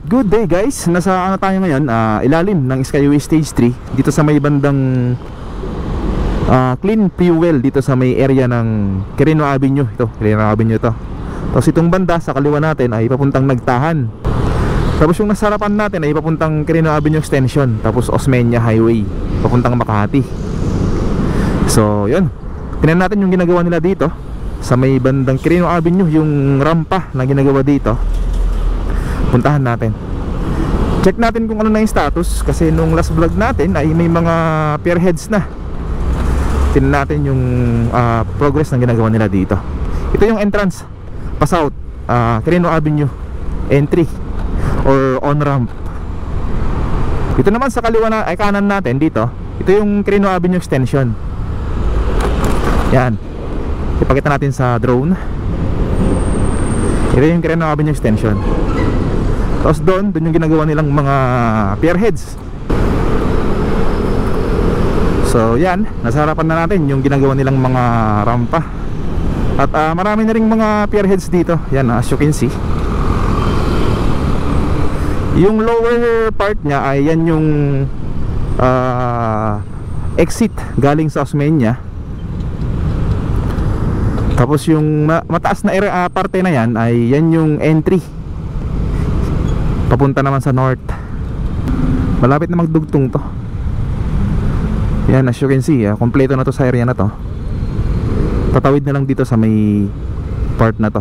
good day guys. Nasa ano tayo ngayon, ilalim ng Skyway Stage 3 dito sa may bandang clean fuel dito sa may area ng Quirino Avenue. Ito, Quirino Avenue to. Tapos itong banda sa kaliwa natin ay papuntang Nagtahan. Tapos yung nasa harapan natin ay papuntang Quirino Avenue Extension. Tapos Osmeña Highway papuntang Makati. So yun, tingnan natin yung ginagawa nila dito sa may bandang Quirino Avenue, yung rampa na ginagawa dito. Puntahan natin. Check natin kung ano na yung status. Kasi nung last vlog natin ay may mga pierheads na. Tingnan natin yung progress ng ginagawa nila dito. Ito yung entrance pa south, Quirino Avenue entry or on ramp. Ito naman sa kaliwa na, ay kanan natin dito, ito yung Quirino Avenue extension. Yan, ipakita natin sa drone. Ito yung Quirino Avenue extension. Tapos doon yung ginagawa nilang mga pierheads. So yan, nasa harapan na natin yung ginagawa nilang mga rampa. At marami na ring mga pierheads dito. Yan, as you can see. Yung lower part niya ay yan yung exit galing sa Osmeña. Tapos yung mataas na parte na yan ay yan yung entry papunta naman sa north. Malapit na magdugtong to. Yan, as you can see, kompleto na to sa area na to. Tatawid na lang dito sa may part na to.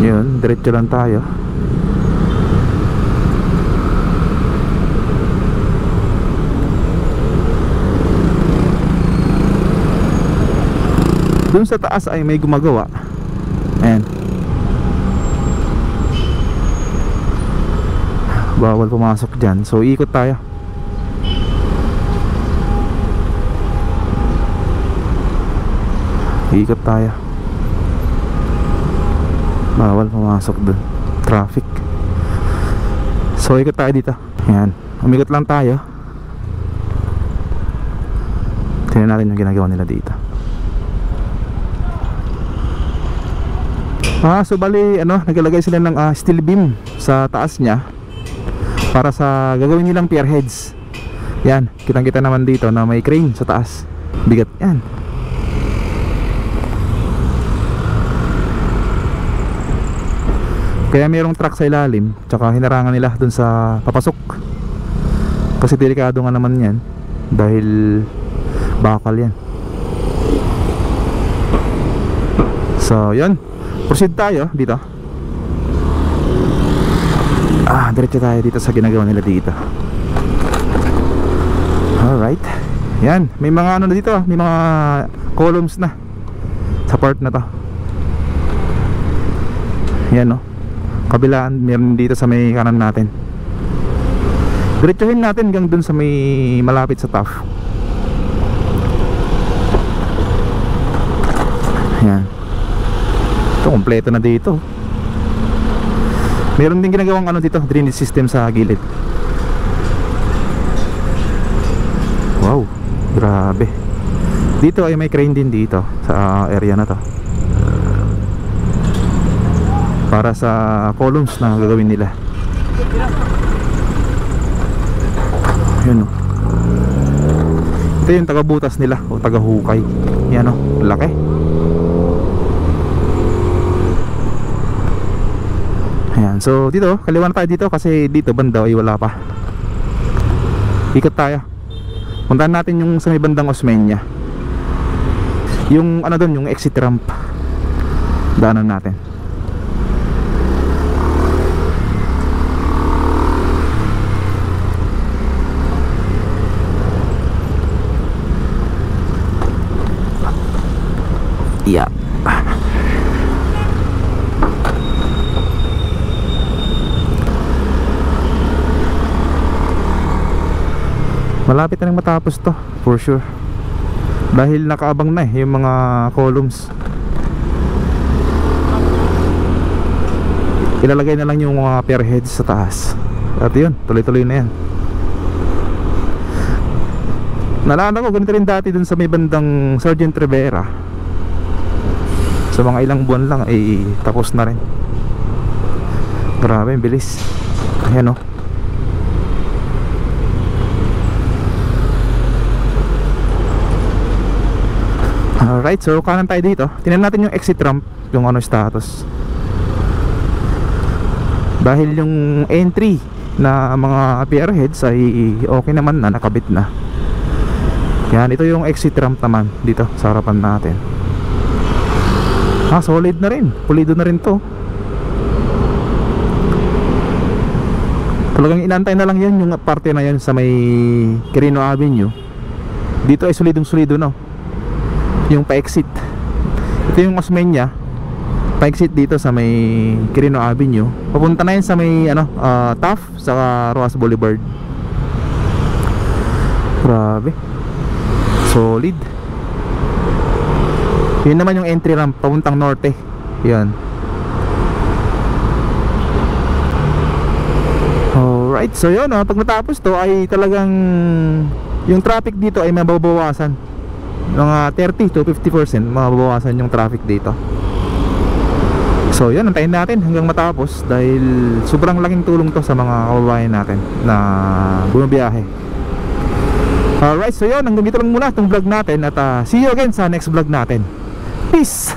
Yun, diretso lang tayo. Dun sa taas ay may gumagawa. Ayan. Bawal pumasok dyan. So ikot tayo. Ikot tayo. Bawal pumasok dun. Traffic. So ikot tayo dito. Yan. Umikot lang tayo. Tingnan natin yung ginagawa nila dito. So bali naglagay sila ng steel beam sa taas nya para sa gagawin nilang pierheads. Yan, kitang-kita naman dito na may crane sa taas. Bigat yan. Kaya mayroong truck sa ilalim, tsaka hinarangan nila dun sa papasok. Kasi delikado nga naman yan, dahil bakal yan. So yan, proceed tayo dito. Diretso tayo dito sa ginagawa nila dito. Alright. Yan, may mga na dito, may mga columns na sa part na to. Yan kabilaan, meron dito sa may kanan natin. Diretsuhin natin hanggang dun sa may malapit sa top. Yan. Ito, kompleto na dito. Meron din ginagawang dito, drainage system sa gilid. Wow, grabe. Dito ay may crane din dito sa area na to, para sa columns na gagawin nila. Yun Ito yung tagabutas nila o tagahukay. Yan laki. Ayan, so dito, kaliwa na tayo dito kasi dito banda ay wala pa. Ikot tayo. Puntahan natin yung sa may bandang Osmeña. Yung doon, yung exit ramp. Daanan natin. Yeah. Malapit na rin matapos to, for sure. Dahil nakaabang na yung mga columns. Ilalagay na lang yung mga pierheads sa taas. At yun, tuloy-tuloy na yan. Naalala ko, ganito rin dati dun sa may bandang Sergeant Rivera. Sa mga ilang buwan lang ay tapos na rin. Grabe, ang bilis. Ayan o. Alright, so kanan tayo dito. Tingnan natin yung exit ramp, yung ano status. Dahil yung entry na mga pierheads ay okay naman na, nakabit na. Yan, ito yung exit ramp naman dito sa harapan natin. Solid na rin, pulido na rin to. Talagang inantay na lang yan, yung parte na yan sa may Quirino Avenue. Dito ay solidong solido, no? Yung pa-exit. Ito yung Osmeña, pa-exit dito sa may Quirino Avenue. Papunta na yan sa may Taft sa Roas Boulevard. Grabe, solid. Yun naman yung entry ramp papuntang norte. Yan. Alright, so yun, pag natapos to ay talagang yung traffic dito ay mababawasan. Mga 30 to 50% mababawasan yung traffic dito. So yun, antayin natin hanggang matapos dahil sobrang laking tulong to sa mga kababayan natin na bumabiyahe. Alright, so yun, hanggang dito lang muna itong vlog natin. At see you again sa next vlog natin. Peace!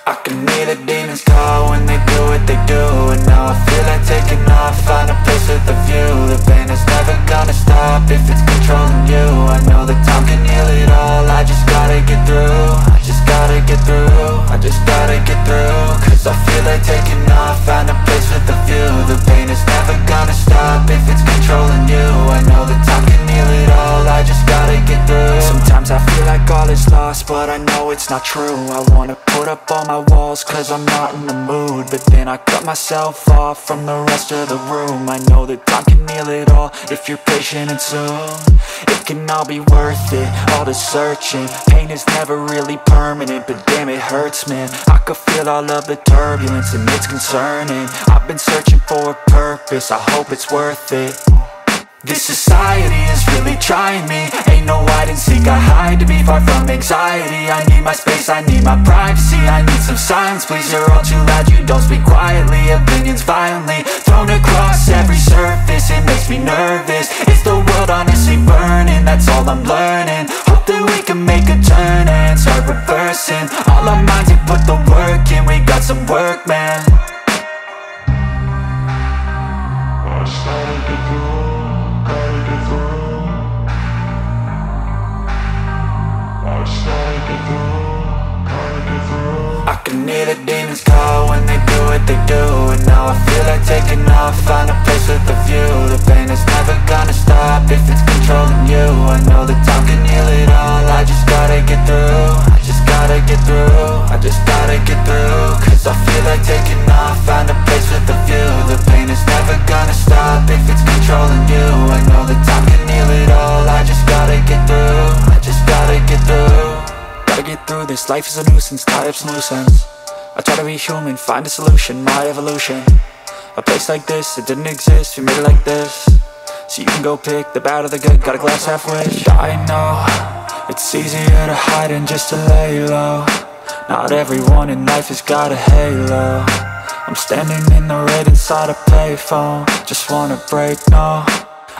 I can hear the demons call when they do what they do. And now I feel like taking off, find a place with a view. The pain is never gonna stop if it's controlling you. I know that time can heal it all, I just gotta get through. I just gotta get through, I just gotta get through. Cause I feel like taking off, find a place with a view. The pain is never gonna stop if it's controlling you. I know that time can heal it all, I just gotta get through. Sometimes I feel like all is lost, but I know it's not true. I wanna put up all my walls cause I'm not in the mood, but then I cut myself off from the rest of the room. I know that time can heal it all if you're patient and soon. It can all be worth it, all the searching. Pain is never really permanent, but damn it hurts, man. I could feel all of the turbulence and it's concerning. I've been searching for a purpose, I hope it's worth it. This society is really trying me. Ain't no hide and seek, I hide to be far from anxiety. I need my space, I need my privacy. I need some silence, please, you're all too loud. You don't speak quietly, opinions violently thrown across every surface. It makes me nervous, it's the world honestly burning. That's all I'm learning, hope that we can make a turn and start reversing. All our minds, we put the work in, we got some work, man. I started to grow. I can hear the demons call when they do what they do. And now I feel like taking off, find a place with a view. The pain is never gonna stop if it's controlling you. I know that time can heal it all, I just gotta get through. I just gotta get through, I just gotta get through. Cause I feel like taking off, find a place with a view. The pain is never gonna stop if it's controlling you. I know that time can heal it all, I just gotta get through. I just gotta get through. Gotta get through this, life is a nuisance, tie up some loose ends. I try to be human, find a solution, my evolution. A place like this, it didn't exist, we made it like this. So you can go pick the bad or the good, got a glass halfway. I know, it's easier to hide than just to lay low. Not everyone in life has got a halo. I'm standing in the red inside a payphone, just wanna break, no.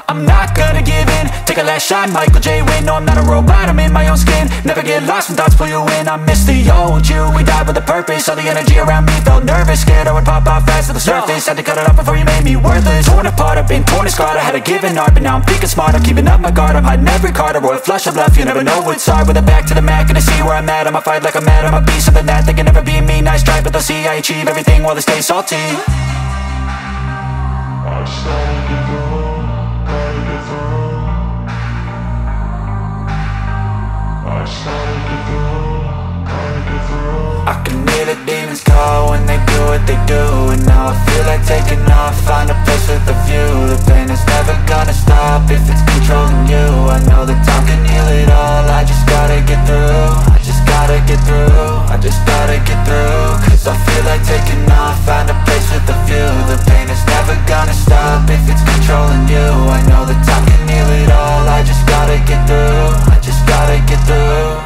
I'm not gonna give in, take a last shot, Michael J. Win. No, I'm not a robot, I'm in my own skin. Never get lost when thoughts pull you in. I miss the old you, we died with a purpose. All the energy around me felt nervous, scared I would pop off fast to the surface. Had to cut it off before you made me worthless. Torn apart, I've been torn and scarred. I had a given art, but now I'm thinking smart. I'm keeping up my guard, I'm hiding every card. A royal flush of left, you never know what's hard. With a back to the mat, gonna see where I'm at. I'ma fight like I'm mad, I'm a beast of the net. They can never be me, nice try, but they'll see I achieve everything while they stay salty. I started to grow. I can hear the demons call when they do what they do. And now I feel like taking off, find a place with a view. The pain is never gonna stop if it's controlling you. I know that time can heal it all, I just gotta get through. I just gotta get through, I just gotta get through. Cause I feel like taking off, find a place with a view. The pain is never gonna stop if it's controlling you. I know that time can heal it all, I just gotta get through. I just gotta get through.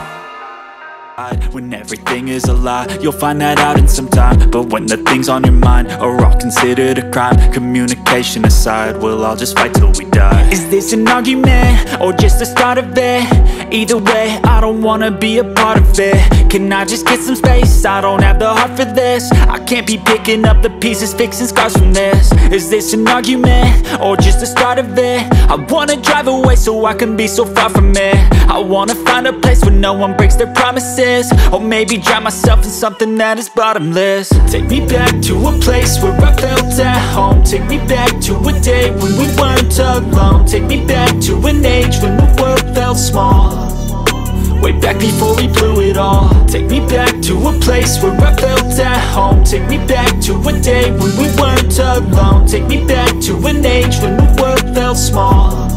lie, you'll find that out in some time. But when the things on your mind are all considered a crime, communication aside, we'll all just fight till we die. Is this an argument, or just the start of it? Either way, I don't wanna be a part of it. Can I just get some space? I don't have the heart for this. I can't be picking up the pieces, fixing scars from this. Is this an argument, or just the start of it? I wanna drive away so I can be so far from it. I wanna find a place where no one breaks their promises, or maybe drown myself in something that is bottomless. Take me back to a place where I felt at home. Take me back to a day when we weren't alone. Take me back to an age when the world felt small, way back before we blew it all. Take me back to a place where I felt at home. Take me back to a day when we weren't alone. Take me back to an age when the world felt small,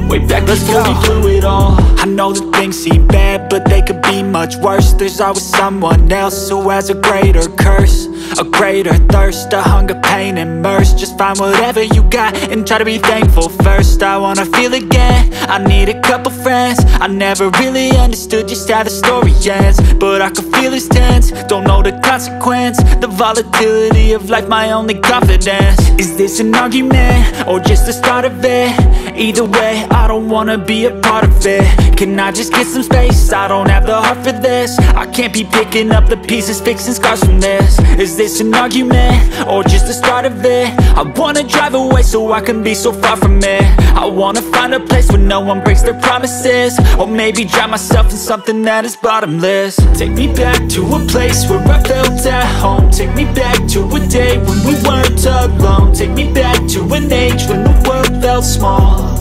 way back before we blew it all. I know that things seem bad, but they could be much worse. There's always someone else who has a greater curse, a greater thirst, a hunger, pain, and mercy. Just find whatever you got and try to be thankful first. I wanna feel again, I need a couple friends. I never really understood just how the story ends, but I can feel it's tense, don't know the consequence. The volatility of life, my only confidence. Is this an argument, or just the start of it? Either way, I don't wanna be a part of it. Can I just get some space? I don't have the heart for this. I can't be picking up the pieces, fixing scars from this. Is this an argument, or just the start of it? I wanna drive away so I can be so far from it. I wanna find a place where no one breaks their promises, or maybe drown myself in something that is bottomless. Take me back to a place where I felt at home. Take me back to a day when we weren't alone. Take me back to an age when the world felt small,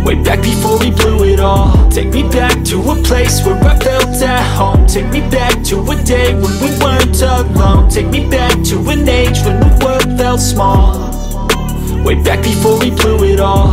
way back before we blew it all. Take me back to a place where I felt at home. Take me back to a day when we weren't alone. Take me back to an age when the world felt small, way back before we blew it all.